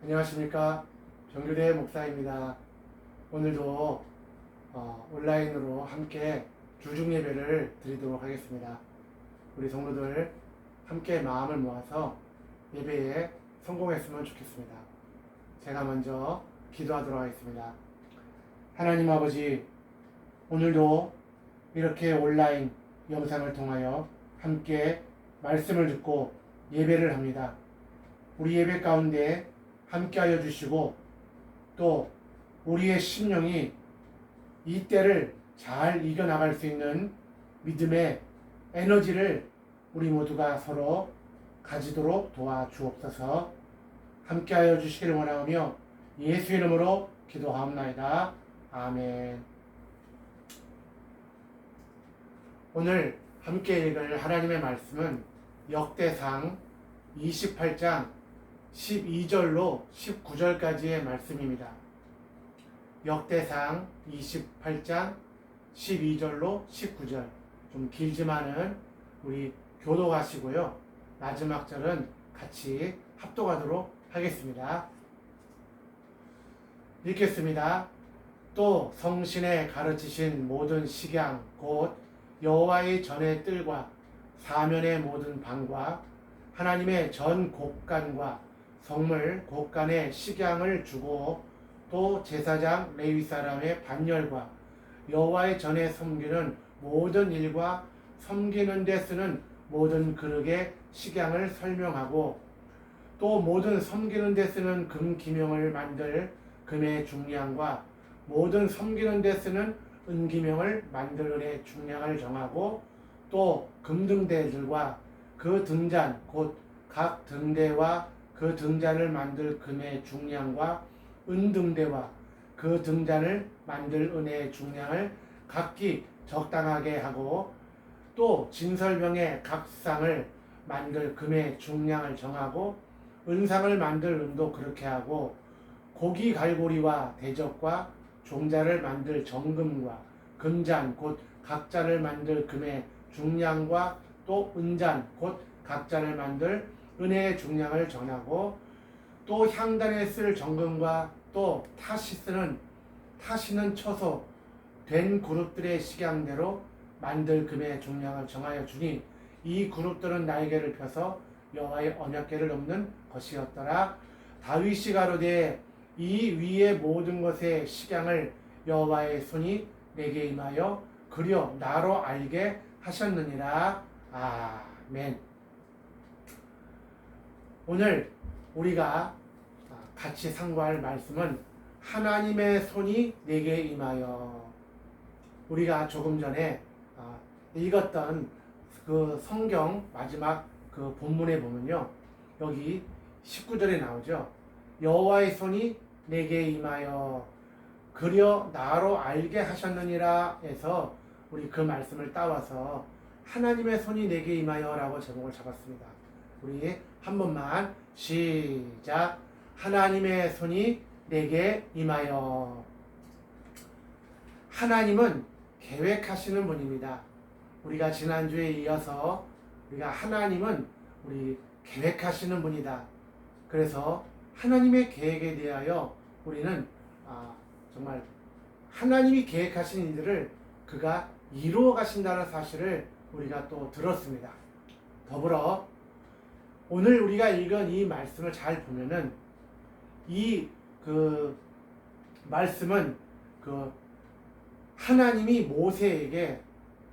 안녕하십니까. 정교대 목사입니다. 오늘도 온라인으로 함께 주중 예배를 드리도록 하겠습니다. 우리 성도들 함께 마음을 모아서 예배에 성공했으면 좋겠습니다. 제가 먼저 기도하도록 하겠습니다. 하나님 아버지, 오늘도 이렇게 온라인 영상을 통하여 함께 말씀을 듣고 예배를 합니다. 우리 예배 가운데 함께하여 주시고 또 우리의 심령이 이 때를 잘 이겨나갈 수 있는 믿음의 에너지를 우리 모두가 서로 가지도록 도와주옵소서. 함께하여 주시기를 원하오며 예수 이름으로 기도하옵나이다. 아멘. 오늘 함께 읽을 하나님의 말씀은 역대상 28장 12절로 19절까지의 말씀입니다. 역대상 28장 12절로 19절, 좀 길지만은 우리 교독하시고요. 마지막 절은 같이 합독하도록 하겠습니다. 읽겠습니다. 또 성신에 가르치신 모든 식양 곧 여호와의 전의 뜰과 사면의 모든 방과 하나님의 전 곳간과 성물 곳간에 식양을 주고 또 제사장 레위 사람의 반열과 여호와의 전에 섬기는 모든 일과 섬기는 데 쓰는 모든 그릇의 식양을 설명하고 또 모든 섬기는 데 쓰는 금 기명을 만들 금의 중량과 모든 섬기는 데 쓰는 은 기명을 만들 은의 중량을 정하고 또 금등대들과 그 등잔 곧 각 등대와 그 등잔을 만들 금의 중량과 은등대와 그 등잔을 만들 은의 중량을 각기 적당하게 하고 또 진설병의 각 상을 만들 금의 중량을 정하고 은상을 만들 은도 그렇게 하고 고기 갈고리와 대접과 종자를 만들 정금과 금잔 곧 각잔을 만들 금의 중량과 또 은잔 곧 각잔을 만들 은혜의 중량을 정하고 또 향단에 쓸 정금과 또 타시는 처소 된 그룹들의 식양대로 만들 금의 중량을 정하여 주니 이 그룹들은 날개를 펴서 여호와의 언약궤를 넘는 것이었더라. 다윗이 가로되 이 위의 모든 것의 식양을 여호와의 손이 내게 임하여 그려 나로 알게 하셨느니라. 아멘. 오늘 우리가 같이 상고할 말씀은 하나님의 손이 내게 임하여. 우리가 조금 전에 읽었던 그 성경 마지막 그 본문에 보면요, 여기 19절에 나오죠. 여호와의 손이 내게 임하여 그려 나로 알게 하셨느니라 해서 우리 그 말씀을 따와서 하나님의 손이 내게 임하여 라고 제목을 잡았습니다. 우리 한 번만 시작. 하나님의 손이 내게 임하여. 하나님은 계획하시는 분입니다. 우리가 지난주에 이어서 우리가 하나님은 우리 계획하시는 분이다. 그래서 하나님의 계획에 대하여 우리는 정말 하나님이 계획하신 일들을 그가 이루어 가신다는 사실을 우리가 또 들었습니다. 더불어 오늘 우리가 읽은 이 말씀을 잘 보면은 이 말씀은 하나님이 모세에게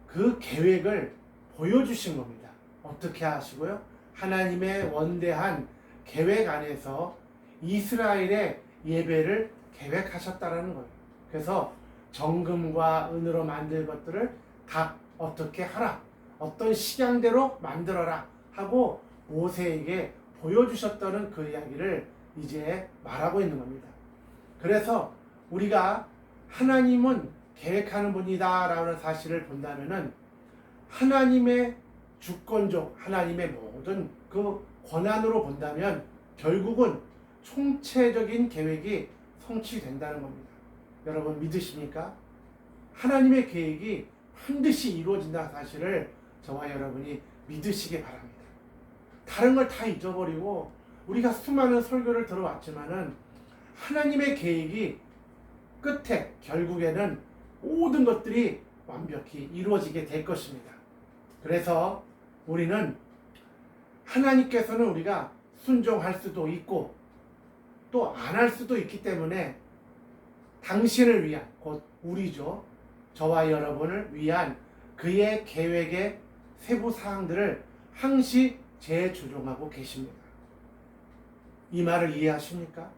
그 계획을 보여주신 겁니다. 어떻게 하시고요? 하나님의 원대한 계획 안에서 이스라엘의 예배를 계획하셨다라는 거예요. 그래서 정금과 은으로 만들 것들을 각 어떻게 하라, 어떤 식양대로 만들어라 하고 모세에게 보여주셨다는 그 이야기를 이제 말하고 있는 겁니다. 그래서 우리가 하나님은 계획하는 분이다 라는 사실을 본다면은 하나님의 주권적 하나님의 모든 그 권한으로 본다면 결국은 총체적인 계획이 성취된다는 겁니다. 여러분 믿으십니까? 하나님의 계획이 반드시 이루어진다는 사실을 저와 여러분이 믿으시기 바랍니다. 다른 걸 다 잊어버리고 우리가 수많은 설교를 들어왔지만은 하나님의 계획이 끝에 결국에는 모든 것들이 완벽히 이루어지게 될 것입니다. 그래서 우리는 하나님께서는 우리가 순종할 수도 있고 또 안 할 수도 있기 때문에 당신을 위한, 곧 우리죠, 저와 여러분을 위한 그의 계획의 세부 사항들을 항시 재조정하고 계십니다. 이 말을 이해하십니까?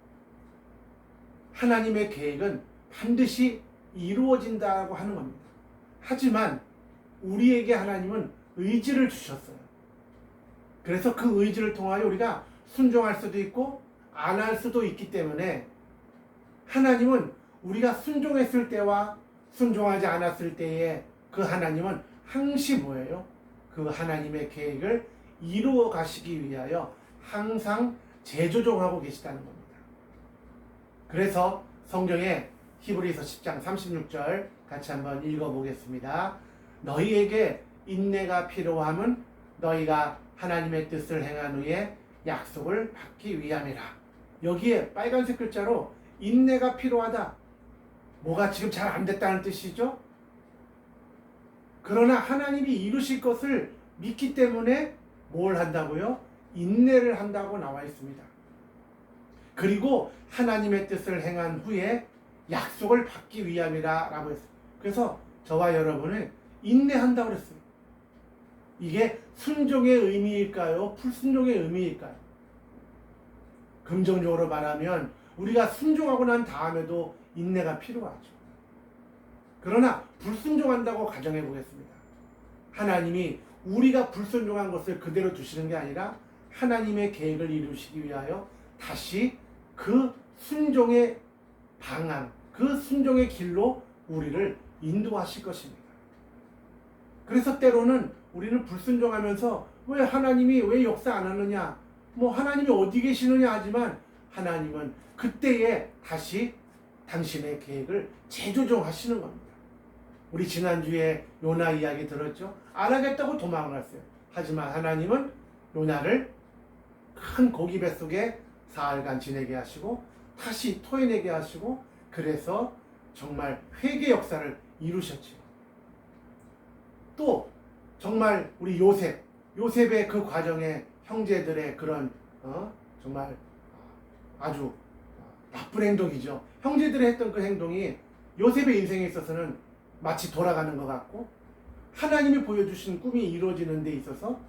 하나님의 계획은 반드시 이루어진다고 하는 겁니다. 하지만 우리에게 하나님은 의지를 주셨어요. 그래서 그 의지를 통하여 우리가 순종할 수도 있고 안 할 수도 있기 때문에 하나님은 우리가 순종했을 때와 순종하지 않았을 때에 그 하나님은 항시 뭐예요? 그 하나님의 계획을 이루어 가시기 위하여 항상 재조정하고 계시다는 겁니다. 그래서 성경에 히브리서 10장 36절 같이 한번 읽어보겠습니다. 너희에게 인내가 필요함은 너희가 하나님의 뜻을 행한 후에 약속을 받기 위함이라. 여기에 빨간색 글자로 인내가 필요하다. 뭐가 지금 잘 안 됐다는 뜻이죠? 그러나 하나님이 이루실 것을 믿기 때문에 뭘 한다고요? 인내를 한다고 나와 있습니다. 그리고 하나님의 뜻을 행한 후에 약속을 받기 위함이라 라고 했어요. 그래서 저와 여러분은 인내한다고 그랬어요. 이게 순종의 의미일까요? 불순종의 의미일까요? 긍정적으로 말하면 우리가 순종하고 난 다음에도 인내가 필요하죠. 그러나 불순종한다고 가정해 보겠습니다. 하나님이 우리가 불순종한 것을 그대로 두시는 게 아니라 하나님의 계획을 이루시기 위하여 다시 그 순종의 방향, 그 순종의 길로 우리를 인도하실 것입니다. 그래서 때로는 우리는 불순종하면서 왜 하나님이 왜 역사 안 하느냐, 하나님이 어디 계시느냐 하지만 하나님은 그때에 다시 당신의 계획을 재조정하시는 겁니다. 우리 지난주에 요나 이야기 들었죠? 안 하겠다고 도망갔어요. 하지만 하나님은 요나를 큰 고기 뱃속에 사흘간 지내게 하시고 다시 토해내게 하시고 그래서 정말 회개 역사를 이루셨죠. 또 정말 우리 요셉의 그 과정에 형제들의 그런 정말 아주 나쁜 행동이죠. 형제들이 했던 그 행동이 요셉의 인생에 있어서는 마치 돌아가는 것 같고 하나님이 보여주신 꿈이 이루어지는 데 있어서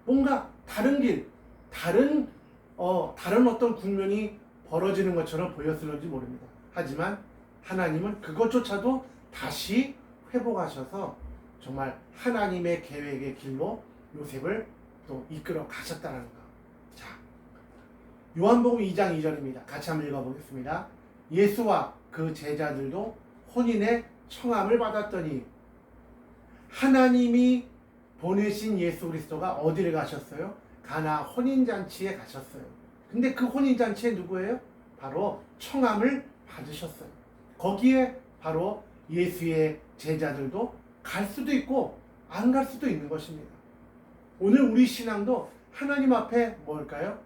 뭔가 다른 길, 다른 어떤 국면이 벌어지는 것처럼 보였을지 모릅니다. 하지만 하나님은 그것조차도 다시 회복하셔서 정말 하나님의 계획의 길로 요셉을 또 이끌어 가셨다는 것. 자, 요한복음 2장 2절입니다. 같이 한번 읽어보겠습니다. 예수와 그 제자들도 혼인의 청함을 받았더니 하나님이 보내신 예수 그리스도가 어디를 가셨어요? 가나 혼인잔치에 가셨어요. 근데 그 혼인잔치에 누구예요? 바로 청함을 받으셨어요. 거기에 바로 예수의 제자들도 갈 수도 있고 안 갈 수도 있는 것입니다. 오늘 우리 신앙도 하나님 앞에 뭘까요?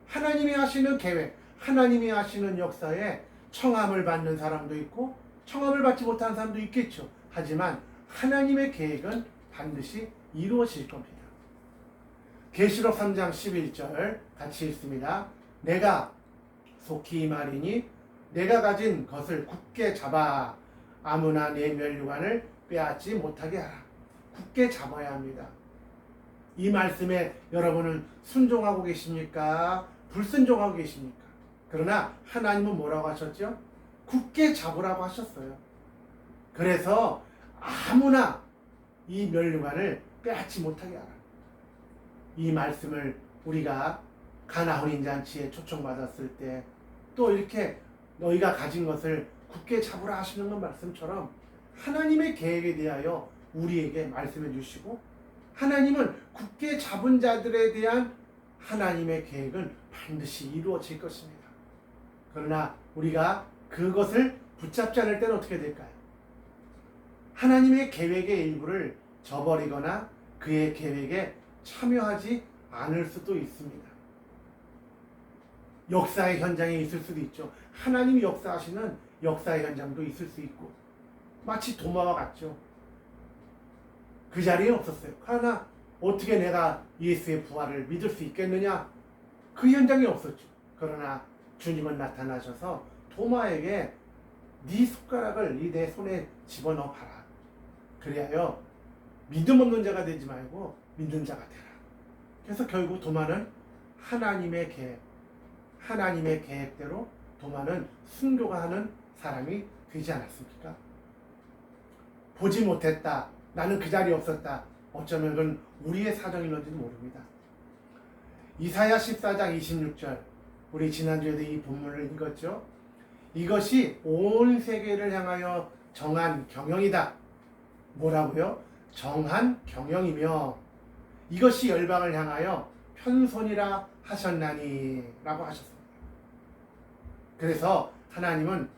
하나님이 하시는 계획, 하나님이 하시는 역사에 청함을 받는 사람도 있고 청함을 받지 못한 사람도 있겠죠. 하지만 하나님의 계획은 반드시 이루어질 겁니다. 계시록 3장 11절 같이 읽습니다. 내가 속히 말이니 내가 가진 것을 굳게 잡아 아무나 내 멸류관을 빼앗지 못하게 하라. 굳게 잡아야 합니다. 이 말씀에 여러분은 순종하고 계십니까? 불순종하고 계십니까? 그러나 하나님은 뭐라고 하셨죠? 굳게 잡으라고 하셨어요. 그래서 아무나 이 멸류관을 빼앗지 못하게 하라. 이 말씀을 우리가 가나 혼인잔치에 초청받았을 때 또 이렇게 너희가 가진 것을 굳게 잡으라 하시는 것 말씀처럼 하나님의 계획에 대하여 우리에게 말씀해 주시고 하나님은 굳게 잡은 자들에 대한 하나님의 계획은 반드시 이루어질 것입니다. 그러나 우리가 그것을 붙잡지 않을 때는 어떻게 될까요? 하나님의 계획의 일부를 저버리거나 그의 계획에 참여하지 않을 수도 있습니다. 역사의 현장에 있을 수도 있죠. 하나님이 역사하시는 역사의 현장도 있을 수 있고, 마치 도마와 같죠. 그 자리에 없었어요. 그러나 어떻게 내가 예수의 부활을 믿을 수 있겠느냐? 그 현장에 없었죠. 그러나 주님은 나타나셔서 도마에게 네 손가락을 이 내 손에 집어넣어 봐라. 그리하여 믿음 없는 자가 되지 말고 믿는 자가 되라. 그래서 결국 도마는 하나님의 계획대로 도마는 순교가 하는 사람이 되지 않았습니까? 보지 못했다. 나는 그 자리에 없었다. 어쩌면 그건 우리의 사정일런지도 모릅니다. 이사야 14장 26절, 우리 지난주에도 이 본문을 읽었죠. 이것이 온 세계를 향하여 정한 경영이다. 뭐라고요? 정한 경영이며 이것이 열방을 향하여 편손이라 하셨나니 라고 하셨습니다. 그래서 하나님은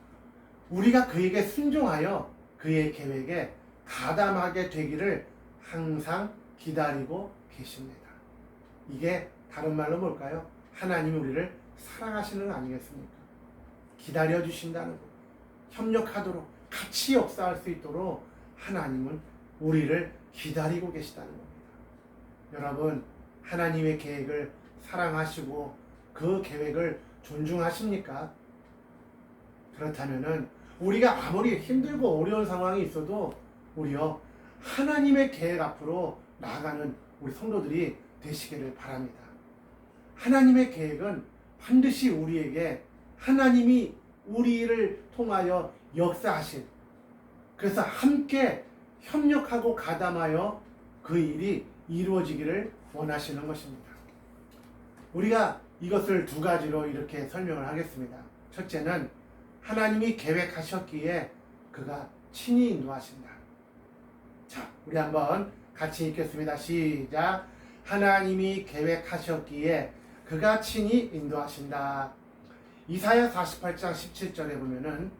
우리가 그에게 순종하여 그의 계획에 가담하게 되기를 항상 기다리고 계십니다. 이게 다른 말로 뭘까요? 하나님이 우리를 사랑하시는 거 아니겠습니까? 기다려주신다는 것, 협력하도록 같이 역사할 수 있도록 하나님은 우리를 기다리고 계시다는 겁니다. 여러분, 하나님의 계획을 사랑하시고 그 계획을 존중하십니까? 그렇다면은 우리가 아무리 힘들고 어려운 상황이 있어도 우리요 하나님의 계획 앞으로 나아가는 우리 성도들이 되시기를 바랍니다. 하나님의 계획은 반드시 우리에게 하나님이 우리를 통하여 역사하신, 그래서 함께 협력하고 가담하여 그 일이 이루어지기를 원하시는 것입니다. 우리가 이것을 두 가지로 이렇게 설명을 하겠습니다. 첫째는 하나님이 계획하셨기에 그가 친히 인도하신다. 자, 우리 한번 같이 읽겠습니다. 시작. 하나님이 계획하셨기에 그가 친히 인도하신다. 이사야 48장 17절에 보면은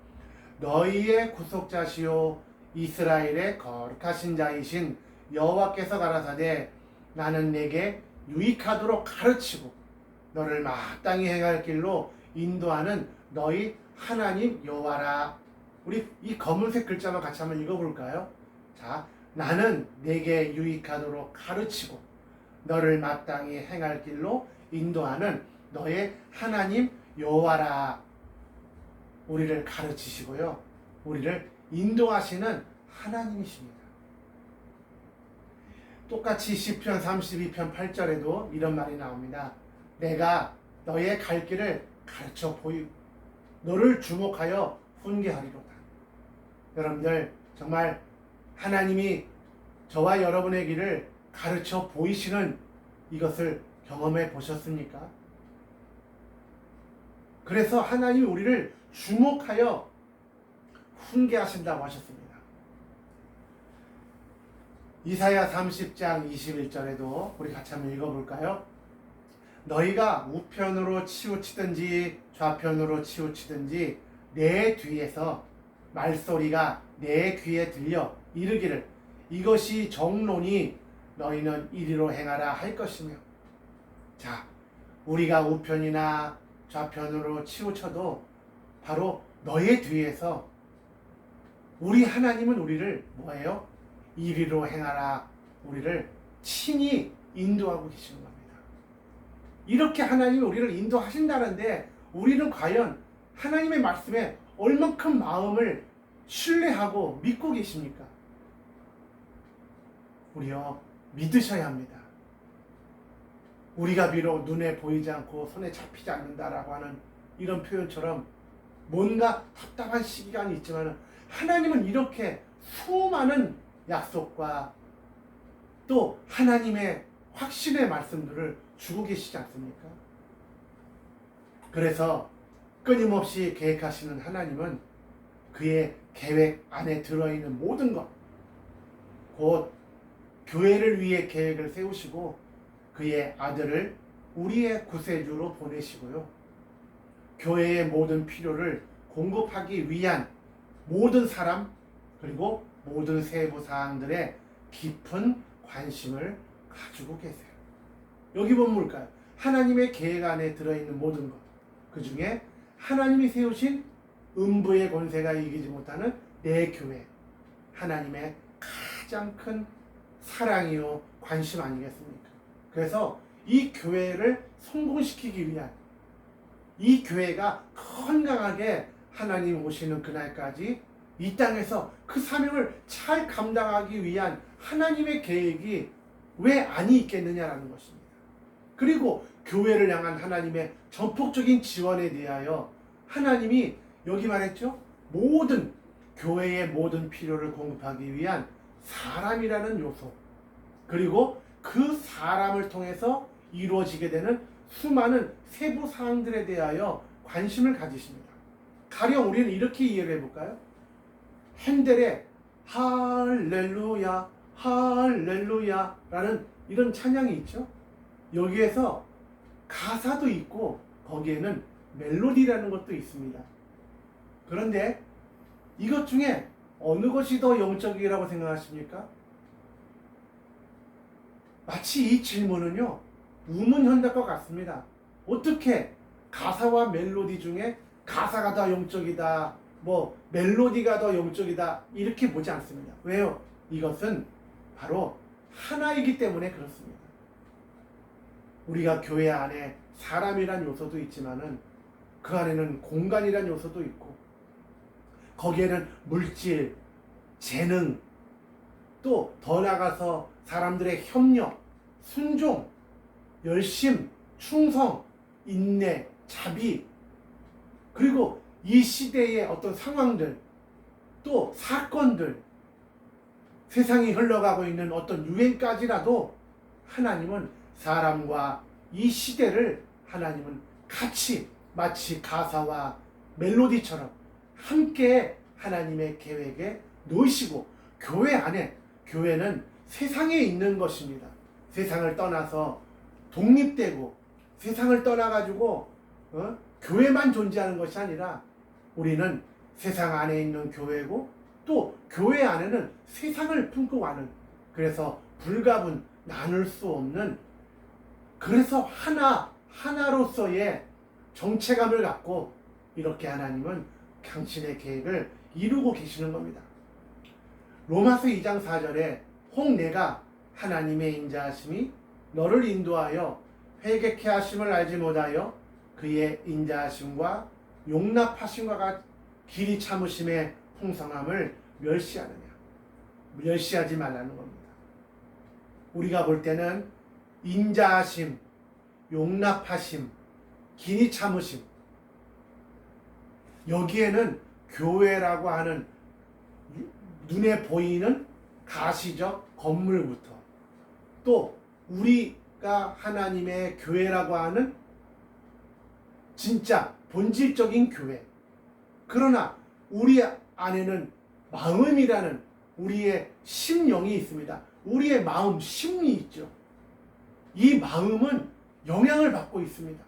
너희의 구속자시요 이스라엘의 거룩하신 자이신 여호와께서 가라사대 나는 내게 유익하도록 가르치고 너를 마땅히 행할 길로 인도하는 너희 하나님 여호와라. 우리 이 검은색 글자만 같이 한번 읽어볼까요? 자, 나는 내게 유익하도록 가르치고 너를 마땅히 행할 길로 인도하는 너의 하나님 여호와라. 우리를 가르치시고요, 우리를 인도하시는 하나님이십니다. 똑같이 시편 32편 8절에도 이런 말이 나옵니다. 내가 너의 갈 길을 가르쳐 보이고 너를 주목하여 훈계하리로다. 여러분들 정말 하나님이 저와 여러분의 길을 가르쳐 보이시는 이것을 경험해 보셨습니까? 그래서 하나님이 우리를 주목하여 훈계하신다고 하셨습니다. 이사야 30장 21절에도 우리 같이 한번 읽어볼까요? 너희가 우편으로 치우치든지 좌편으로 치우치든지 내 뒤에서 말소리가 내 귀에 들려 이르기를 이것이 정론이 너희는 이리로 행하라 할 것이며. 자, 우리가 우편이나 좌편으로 치우쳐도 바로 너의 뒤에서 우리 하나님은 우리를 뭐예요? 이리로 행하라, 우리를 친히 인도하고 계시는 겁니다. 이렇게 하나님이 우리를 인도하신다는데 우리는 과연 하나님의 말씀에 얼만큼 마음을 신뢰하고 믿고 계십니까? 우리요 믿으셔야 합니다. 우리가 비록 눈에 보이지 않고 손에 잡히지 않는다라고 하는 이런 표현처럼 뭔가 답답한 시간이 있지만 하나님은 이렇게 수많은 약속과 또 하나님의 확신의 말씀들을 주고 계시지 않습니까? 그래서 끊임없이 계획하시는 하나님은 그의 계획 안에 들어있는 모든 것, 곧 교회를 위해 계획을 세우시고 그의 아들을 우리의 구세주로 보내시고요, 교회의 모든 필요를 공급하기 위한 모든 사람 그리고 모든 세부 사항들의 깊은 관심을 가지고 계세요. 여기 보면 뭘까요? 하나님의 계획 안에 들어있는 모든 것, 그 중에 하나님이 세우신 음부의 권세가 이기지 못하는 내 교회, 하나님의 가장 큰 사랑이요 관심 아니겠습니까? 그래서 이 교회를 성공시키기 위한, 이 교회가 건강하게 하나님 오시는 그날까지 이 땅에서 그 사명을 잘 감당하기 위한 하나님의 계획이 왜 아니 있겠느냐라는 것입니다. 그리고 교회를 향한 하나님의 전폭적인 지원에 대하여 하나님이 여기 말했죠? 모든 교회의 모든 필요를 공급하기 위한 사람이라는 요소, 그리고 그 사람을 통해서 이루어지게 되는 수많은 세부 사항들에 대하여 관심을 가지십니다. 가령 우리는 이렇게 이해를 해볼까요? 핸델의 할렐루야 할렐루야 라는 이런 찬양이 있죠. 여기에서 가사도 있고 거기에는 멜로디라는 것도 있습니다. 그런데 이것 중에 어느 것이 더 영적이라고 생각하십니까? 마치 이 질문은요, 우문현답과 같습니다. 어떻게 가사와 멜로디 중에 가사가 더 영적이다, 멜로디가 더 영적이다, 이렇게 보지 않습니다. 왜요? 이것은 바로 하나이기 때문에 그렇습니다. 우리가 교회 안에 사람이란 요소도 있지만은 그 안에는 공간이란 요소도 있고, 거기에는 물질, 재능, 또 더 나아가서 사람들의 협력, 순종, 열심, 충성, 인내, 자비, 그리고 이 시대의 어떤 상황들, 또 사건들, 세상이 흘러가고 있는 어떤 유행까지라도 하나님은 사람과 이 시대를 하나님은 같이 마치 가사와 멜로디처럼 함께 하나님의 계획에 놓으시고, 교회 안에, 교회는 세상에 있는 것입니다. 세상을 떠나서 독립되고 세상을 떠나가지고 교회만 존재하는 것이 아니라 우리는 세상 안에 있는 교회고, 또 교회 안에는 세상을 품고 가는, 그래서 불가분 나눌 수 없는, 그래서 하나로서의 정체감을 갖고 이렇게 하나님은 당신의 계획을 이루고 계시는 겁니다. 로마서 2장 4절에 혹 내가 하나님의 인자하심이 너를 인도하여 회개케 하심을 알지 못하여 그의 인자하심과 용납하심과 길이 참으심의 풍성함을 멸시하느냐. 멸시하지 말라는 겁니다. 우리가 볼 때는 인자하심, 용납하심, 길이 참으심, 여기에는 교회라고 하는 눈에 보이는 가시적 건물부터, 또 우리가 하나님의 교회라고 하는 진짜 본질적인 교회, 그러나 우리 안에는 마음이라는 우리의 심령이 있습니다. 우리의 마음, 심리 있죠. 이 마음은 영향을 받고 있습니다.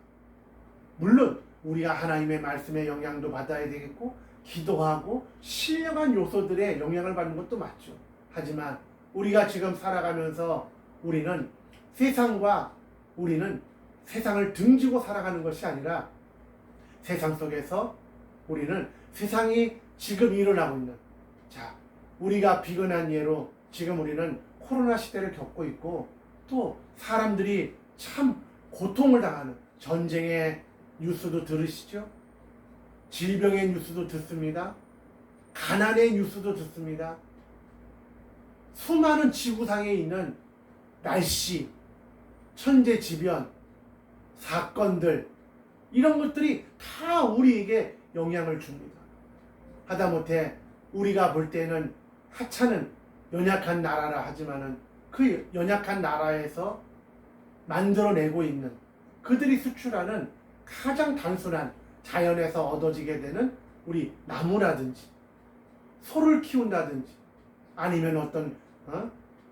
물론 우리가 하나님의 말씀의 영향도 받아야 되겠고, 기도하고 신령한 요소들의 영향을 받는 것도 맞죠. 하지만 우리가 지금 살아가면서 우리는 세상을 등지고 살아가는 것이 아니라 세상 속에서 우리는 세상이 지금 일어나고 있는, 우리가 비근한 예로 지금 우리는 코로나 시대를 겪고 있고, 또 사람들이 참 고통을 당하는 전쟁의 뉴스도 들으시죠? 질병의 뉴스도 듣습니다. 가난의 뉴스도 듣습니다. 수많은 지구상에 있는 날씨, 천재지변, 사건들, 이런 것들이 다 우리에게 영향을 줍니다. 하다못해 우리가 볼 때는 하찮은 연약한 나라라 하지만은 그 연약한 나라에서 만들어내고 있는, 그들이 수출하는 가장 단순한 자연에서 얻어지게 되는 우리 나무라든지 소를 키운다든지, 아니면 어떤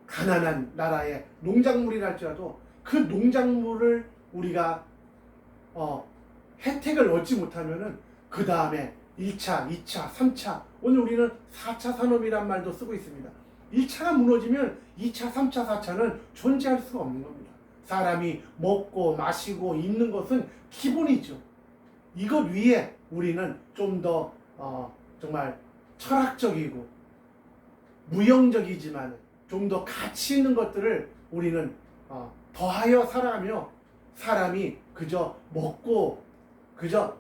가난한 나라의 농작물이랄지라도 그 농작물을 우리가 혜택을 얻지 못하면은 그 다음에 1차, 2차, 3차, 오늘 우리는 4차 산업이란 말도 쓰고 있습니다. 1차가 무너지면 2차, 3차, 4차는 존재할 수가 없는 겁니다. 사람이 먹고 마시고 입는 것은 기본이죠. 이것 위에 우리는 좀 더 정말 철학적이고 무형적이지만 좀 더 가치 있는 것들을 우리는 더하여 살아가며 사람이 그저 먹고 그저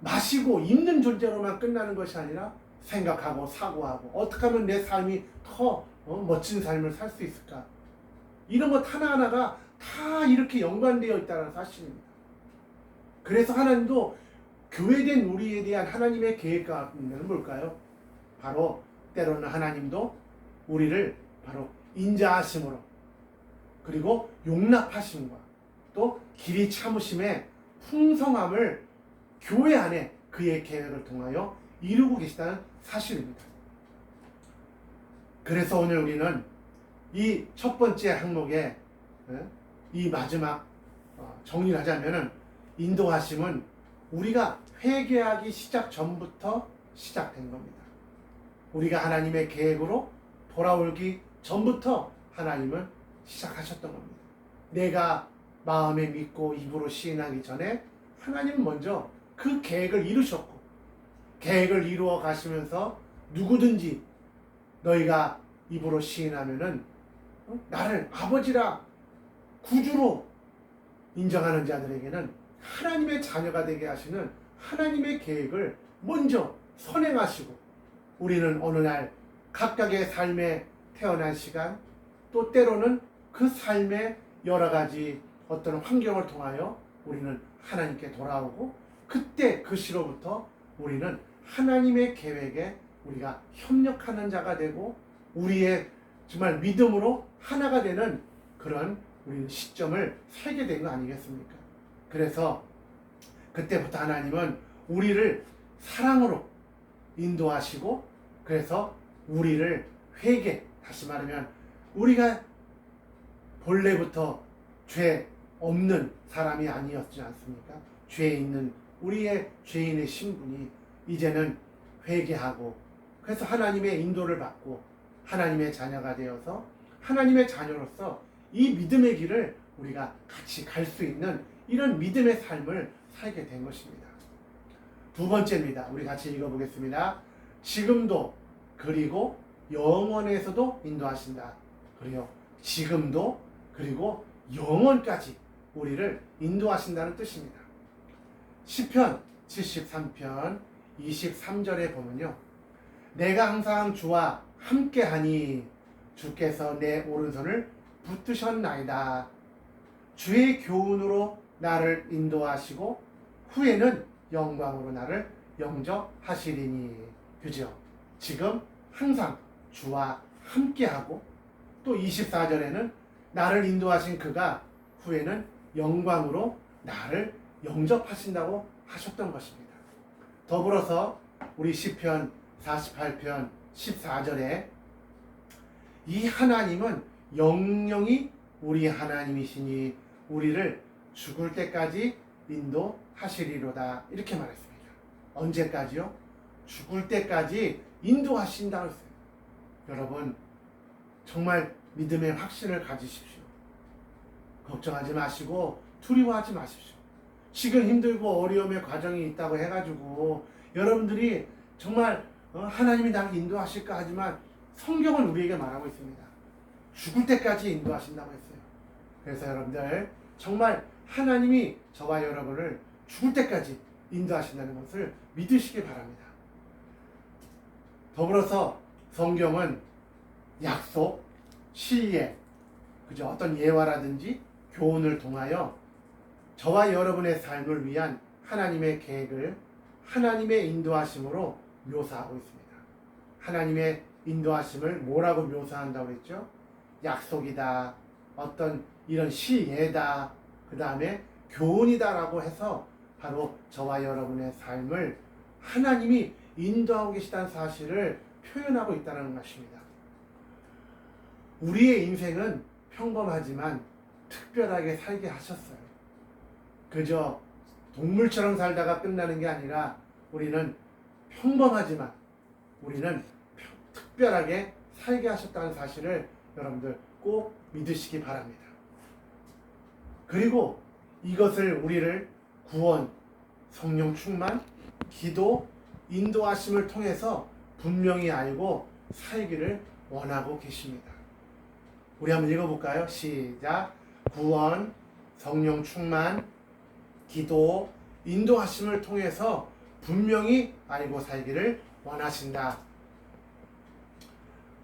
마시고 입는 존재로만 끝나는 것이 아니라 생각하고 사고하고 어떻게 하면 내 삶이 더 멋진 삶을 살 수 있을까? 이런 것 하나하나가 다 이렇게 연관되어 있다는 사실입니다. 그래서 하나님도 교회된 우리에 대한 하나님의 계획 가운데는 뭘까요? 바로 때로는 하나님도 우리를 바로 인자하심으로 그리고 용납하심과 또 길이 참으심의 풍성함을 교회 안에 그의 계획을 통하여 이루고 계시다는 사실입니다. 그래서 오늘 우리는 이 첫 번째 항목에 이 마지막 정리를 하자면은 인도하심은 우리가 회개하기 시작 전부터 시작된 겁니다. 우리가 하나님의 계획으로 돌아오기 전부터 하나님은 시작하셨던 겁니다. 내가 마음에 믿고 입으로 시인하기 전에 하나님은 먼저 그 계획을 이루셨고 계획을 이루어 가시면서 누구든지 너희가 입으로 시인하면은 나를 아버지라 구주로 인정하는 자들에게는 하나님의 자녀가 되게 하시는 하나님의 계획을 먼저 선행하시고 우리는 어느 날 각각의 삶에 태어난 시간 또 때로는 그 삶의 여러 가지 어떤 환경을 통하여 우리는 하나님께 돌아오고 그때 그 시로부터 우리는 하나님의 계획에 우리가 협력하는 자가 되고 우리의 정말 믿음으로 하나가 되는 그런 우리는 시점을 살게 된 거 아니겠습니까? 그래서 그때부터 하나님은 우리를 사랑으로 인도하시고 그래서 우리를 회개, 다시 말하면 우리가 본래부터 죄 없는 사람이 아니었지 않습니까? 죄 있는 우리의 죄인의 신분이 이제는 회개하고 그래서 하나님의 인도를 받고 하나님의 자녀가 되어서 하나님의 자녀로서 이 믿음의 길을 우리가 같이 갈 수 있는 이런 믿음의 삶을 살게 된 것입니다. 두 번째입니다. 우리 같이 읽어보겠습니다. 지금도 그리고 영원에서도 인도하신다. 그리고 지금도 그리고 영원까지 우리를 인도하신다는 뜻입니다. 시편 73편 23절에 보면요. 내가 항상 주와 함께하니 주께서 내 오른손을 붙드셨나이다. 주의 교훈으로 나를 인도하시고 후에는 영광으로 나를 영접하시리니. 그죠? 지금 항상 주와 함께하고 또 24절에는 나를 인도하신 그가 후에는 영광으로 나를 영접하신다고 하셨던 것입니다. 더불어서 우리 시편 48편 14절에 이 하나님은 영영이 우리 하나님이시니 우리를 죽을 때까지 인도하시리로다. 이렇게 말했습니다. 언제까지요? 죽을 때까지 인도하신다고 했어요. 여러분 정말 믿음의 확신을 가지십시오. 걱정하지 마시고 두려워하지 마십시오. 지금 힘들고 어려움의 과정이 있다고 해가지고 여러분들이 정말 하나님이 나를 인도하실까 하지만 성경은 우리에게 말하고 있습니다. 죽을 때까지 인도하신다고 했어요. 그래서 여러분들 정말 하나님이 저와 여러분을 죽을 때까지 인도하신다는 것을 믿으시기 바랍니다. 더불어서 성경은 약속, 신뢰, 그저 어떤 예화라든지 교훈을 통하여 저와 여러분의 삶을 위한 하나님의 계획을 하나님의 인도하심으로 묘사하고 있습니다. 하나님의 인도하심을 뭐라고 묘사한다고 했죠? 약속이다, 어떤 이런 시예다, 그 다음에 교훈이다라고 해서 바로 저와 여러분의 삶을 하나님이 인도하고 계시다는 사실을 표현하고 있다는 것입니다. 우리의 인생은 평범하지만 특별하게 살게 하셨어요. 그저 동물처럼 살다가 끝나는 게 아니라 우리는 평범하지만 우리는 특별하게 살게 하셨다는 사실을 여러분들 꼭 믿으시기 바랍니다. 그리고 이것을 우리를 구원, 성령 충만, 기도, 인도하심을 통해서 분명히 알고 살기를 원하고 계십니다. 우리 한번 읽어볼까요? 시작. 구원, 성령 충만, 기도, 인도하심을 통해서 분명히 알고 살기를 원하신다.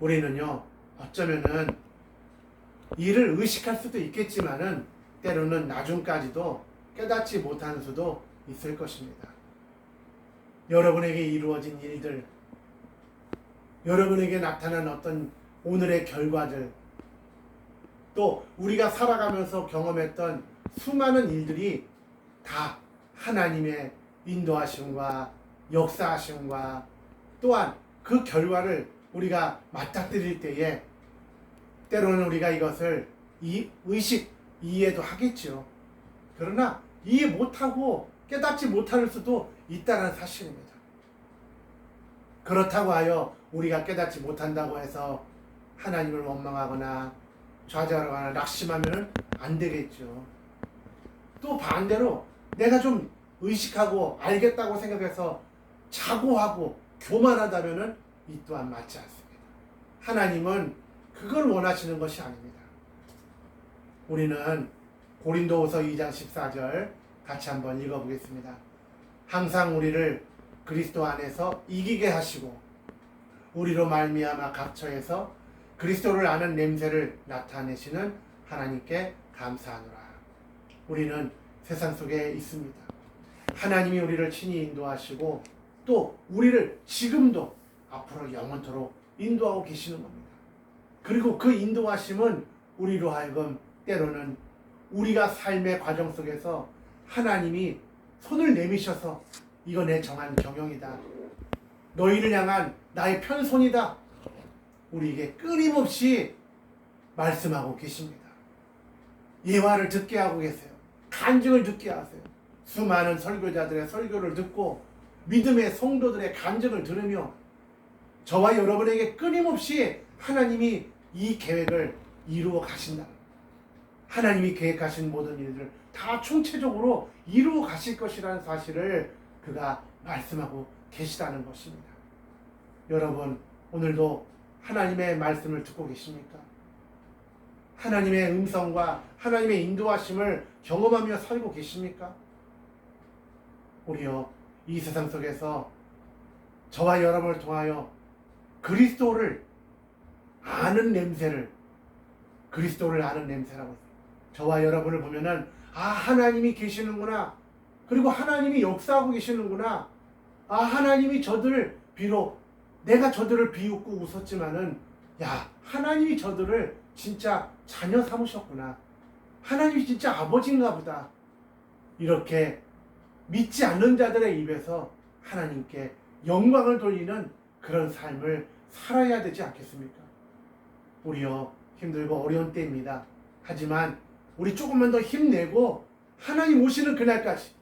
우리는요, 어쩌면은 이를 의식할 수도 있겠지만은 때로는 나중까지도 깨닫지 못하는 수도 있을 것입니다. 여러분에게 이루어진 일들, 여러분에게 나타난 어떤 오늘의 결과들, 또 우리가 살아가면서 경험했던 수많은 일들이 다 하나님의 인도하심과 역사하심과 또한 그 결과를 우리가 맞닥뜨릴 때에 때로는 우리가 이것을 이해도 하겠죠. 그러나 이해 못하고 깨닫지 못할 수도 있다는 사실입니다. 그렇다고 하여 우리가 깨닫지 못한다고 해서 하나님을 원망하거나 좌절하거나 낙심하면 안 되겠죠. 또 반대로 내가 좀 의식하고 알겠다고 생각해서 자고하고 교만하다면 이 또한 맞지 않습니다. 하나님은 그걸 원하시는 것이 아닙니다. 우리는 고린도후서 2장 14절 같이 한번 읽어보겠습니다. 항상 우리를 그리스도 안에서 이기게 하시고 우리로 말미암아 각처에서 그리스도를 아는 냄새를 나타내시는 하나님께 감사하노라. 우리는 세상 속에 있습니다. 하나님이 우리를 친히 인도하시고 또 우리를 지금도 앞으로 영원토록 인도하고 계시는 겁니다. 그리고 그 인도하심은 우리로 하여금 때로는 우리가 삶의 과정 속에서 하나님이 손을 내미셔서 이거 내 정한 경영이다. 너희를 향한 나의 편손이다. 우리에게 끊임없이 말씀하고 계십니다. 예화를 듣게 하고 계세요. 간증을 듣게 하세요. 수많은 설교자들의 설교를 듣고 믿음의 성도들의 간증을 들으며 저와 여러분에게 끊임없이 하나님이 이 계획을 이루어 가신다. 하나님이 계획하신 모든 일들을 다 총체적으로 이루어 가실 것이라는 사실을 그가 말씀하고 계시다는 것입니다. 여러분, 오늘도 하나님의 말씀을 듣고 계십니까? 하나님의 음성과 하나님의 인도하심을 경험하며 살고 계십니까? 우리요, 이 세상 속에서 저와 여러분을 통하여 그리스도를 아는 냄새를, 그리스도를 아는 냄새라고 했어요. 저와 여러분을 보면은 하나님이 계시는구나. 그리고 하나님이 역사하고 계시는구나. 하나님이 저들을 비록 내가 저들을 비웃고 웃었지만은 하나님이 저들을 진짜 자녀 삼으셨구나. 하나님이 진짜 아버지인가 보다. 이렇게 믿지 않는 자들의 입에서 하나님께 영광을 돌리는 그런 삶을 살아야 되지 않겠습니까? 우리요, 힘들고 어려운 때입니다. 하지만 우리 조금만 더 힘내고 하나님 오시는 그날까지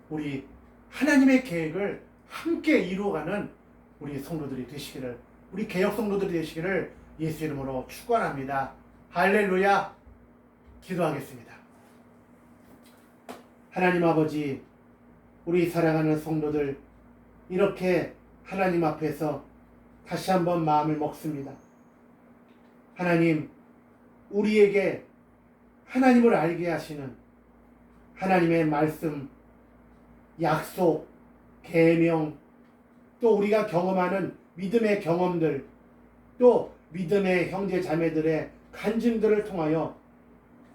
우리 하나님의 계획을 함께 이루어가는 우리 성도들이 되시기를, 우리 개혁 성도들이 되시기를 예수 이름으로 축원합니다. 할렐루야. 기도하겠습니다. 하나님 아버지, 우리 사랑하는 성도들 이렇게 하나님 앞에서 다시 한번 마음을 먹습니다. 하나님, 우리에게 하나님을 알게 하시는 하나님의 말씀, 약속, 계명, 또 우리가 경험하는 믿음의 경험들, 또 믿음의 형제 자매들의 간증들을 통하여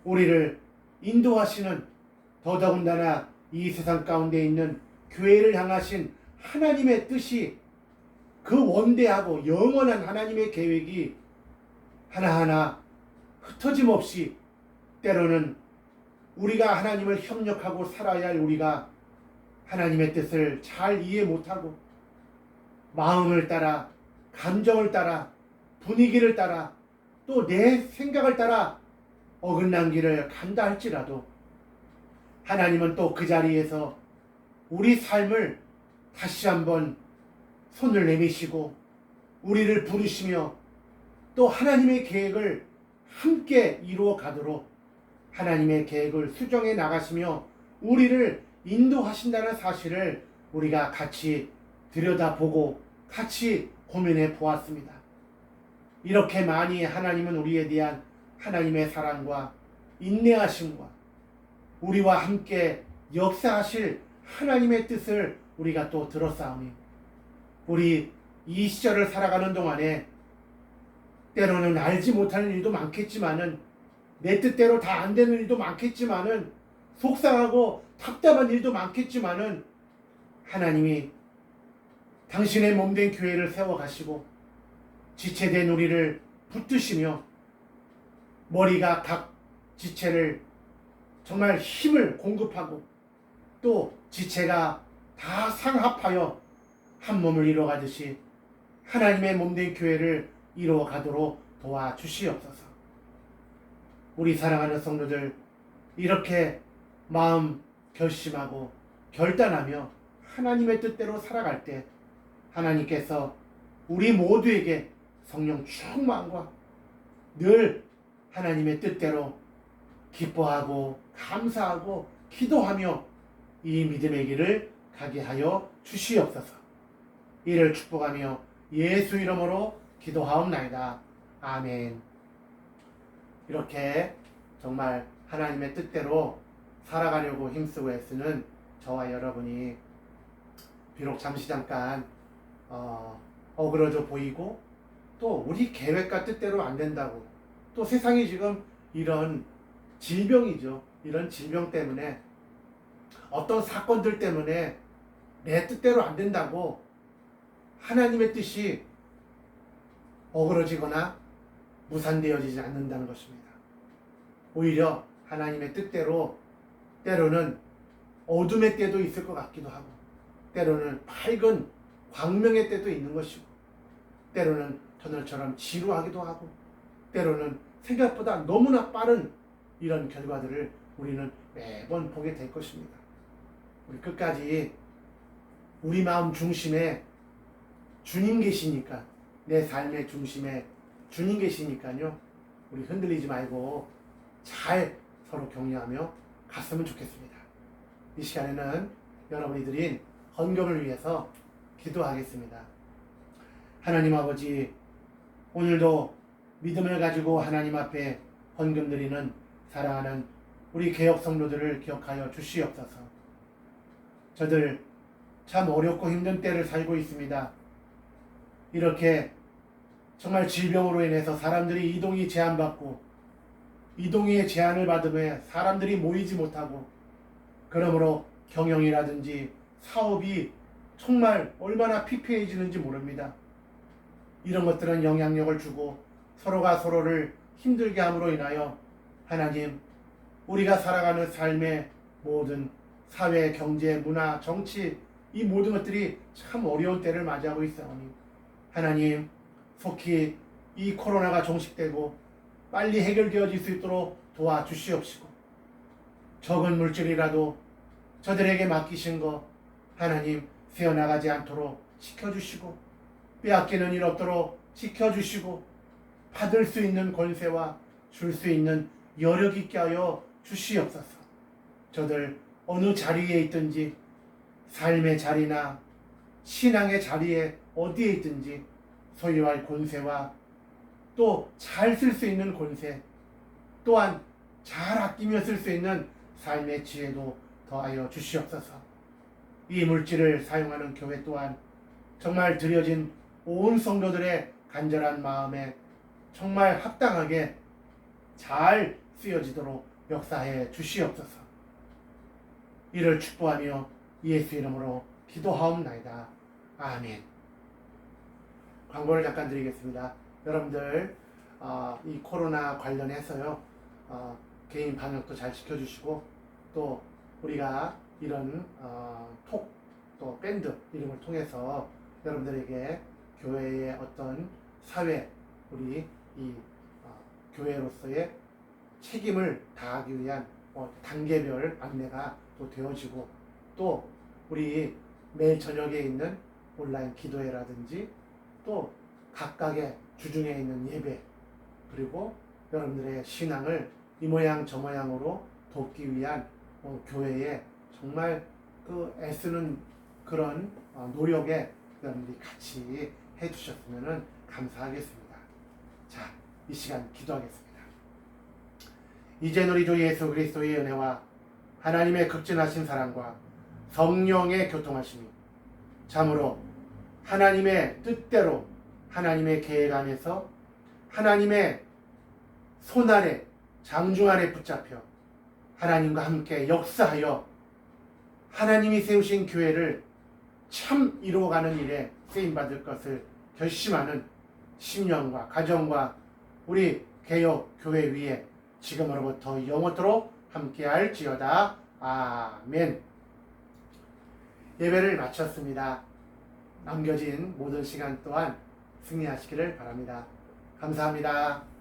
우리를 인도하시는, 더더군다나 이 세상 가운데 있는 교회를 향하신 하나님의 뜻이, 그 원대하고 영원한 하나님의 계획이 하나하나 흩어짐 없이, 때로는 우리가 하나님을 협력하고 살아야 할 우리가 하나님의 뜻을 잘 이해 못하고 마음을 따라, 감정을 따라, 분위기를 따라, 또 내 생각을 따라 어긋난 길을 간다 할지라도 하나님은 또 그 자리에서 우리 삶을 다시 한번 손을 내미시고 우리를 부르시며 또 하나님의 계획을 함께 이루어 가도록 하나님의 계획을 수정해 나가시며 우리를 인도하신다는 사실을 우리가 같이 들여다보고 같이 고민해 보았습니다. 이렇게 많이 하나님은 우리에 대한 하나님의 사랑과 인내하심과 우리와 함께 역사하실 하나님의 뜻을 우리가 또 들었사오니 우리 이 시절을 살아가는 동안에 때로는 알지 못하는 일도 많겠지만은 내 뜻대로 다 안 되는 일도 많겠지만은 속상하고 답답한 일도 많겠지만은 하나님이 당신의 몸된 교회를 세워가시고 지체된 우리를 붙드시며 머리가 각 지체를 정말 힘을 공급하고 또 지체가 다 상합하여 한 몸을 이루어가듯이 하나님의 몸된 교회를 이루어가도록 도와주시옵소서. 우리 사랑하는 성도들 이렇게 마음 결심하고 결단하며 하나님의 뜻대로 살아갈 때 하나님께서 우리 모두에게 성령 충만과 늘 하나님의 뜻대로 기뻐하고 감사하고 기도하며 이 믿음의 길을 가게 하여 주시옵소서. 이를 축복하며 예수 이름으로 기도하옵나이다. 아멘. 이렇게 정말 하나님의 뜻대로 살아가려고 힘쓰고 애쓰는 저와 여러분이 비록 잠시 잠깐 어그러져 보이고 또 우리 계획과 뜻대로 안 된다고 또 세상이 지금 이런 질병이죠. 이런 질병 때문에 어떤 사건들 때문에 내 뜻대로 안 된다고 하나님의 뜻이 어그러지거나 무산되어지지 않는다는 것입니다. 오히려 하나님의 뜻대로 때로는 어둠의 때도 있을 것 같기도 하고 때로는 밝은 광명의 때도 있는 것이고 때로는 터널처럼 지루하기도 하고 때로는 생각보다 너무나 빠른 이런 결과들을 우리는 매번 보게 될 것입니다. 우리 끝까지 우리 마음 중심에 주님 계시니까 내 삶의 중심에 주님 계시니까요. 우리 흔들리지 말고 잘 서로 격려하며 갔으면 좋겠습니다. 이 시간에는 여러분이 드린 헌금을 위해서 기도하겠습니다. 하나님 아버지, 오늘도 믿음을 가지고 하나님 앞에 헌금 드리는 사랑하는 우리 개혁 성도들을 기억하여 주시옵소서. 저들 참 어렵고 힘든 때를 살고 있습니다. 이렇게 정말 질병으로 인해서 사람들이 이동이 제한받고 이동의 제한을 받으며 사람들이 모이지 못하고 그러므로 경영이라든지 사업이 정말 얼마나 피폐해지는지 모릅니다. 이런 것들은 영향력을 주고 서로가 서로를 힘들게 함으로 인하여 하나님 우리가 살아가는 삶의 모든 사회, 경제, 문화, 정치 이 모든 것들이 참 어려운 때를 맞이하고 있사오니 하나님 속히 이 코로나가 종식되고 빨리 해결되어질 수 있도록 도와주시옵시고 적은 물질이라도 저들에게 맡기신 거 하나님 새어나가지 않도록 지켜주시고 빼앗기는 일 없도록 지켜주시고 받을 수 있는 권세와 줄 수 있는 여력 있게 하여 주시옵소서. 저들 어느 자리에 있든지 삶의 자리나 신앙의 자리에 어디에 있든지 소유할 권세와 또 잘 쓸 수 있는 권세 또한 잘 아끼며 쓸 수 있는 삶의 지혜도 더하여 주시옵소서. 이 물질을 사용하는 교회 또한 정말 드려진 온 성도들의 간절한 마음에 정말 합당하게 잘 쓰여지도록 역사해 주시옵소서. 이를 축복하며 예수 이름으로 기도하옵나이다. 아멘. 광고를 잠깐 드리겠습니다. 여러분들 이 코로나 관련해서요 개인 방역도 잘 지켜주시고 또 우리가 이런 톡 또 밴드 이름을 통해서 여러분들에게 교회의 어떤 사회 우리 이 교회로서의 책임을 다하기 위한 단계별 안내가 또 되어지고 또 우리 매일 저녁에 있는 온라인 기도회라든지 또 각각의 주중에 있는 예배 그리고 여러분들의 신앙을 이 모양 저 모양으로 돕기 위한 교회의 정말 그 애쓰는 그런 노력에 여러분들이 같이 해주셨으면 감사하겠습니다. 자, 이 시간 기도하겠습니다. 이제는 우리 주 예수 그리스도의 은혜와 하나님의 극진하신 사랑과 성령의 교통하심이 참으로 하나님의 뜻대로 하나님의 계획 안에서 하나님의 손 아래 장중 아래 붙잡혀 하나님과 함께 역사하여 하나님이 세우신 교회를 참 이루어가는 일에 쓰임받을 것을 결심하는 심령과 가정과 우리 개혁 교회 위에 지금으로부터 영원토록 함께할지어다. 아멘. 예배를 마쳤습니다. 남겨진 모든 시간 또한 승리하시기를 바랍니다. 감사합니다.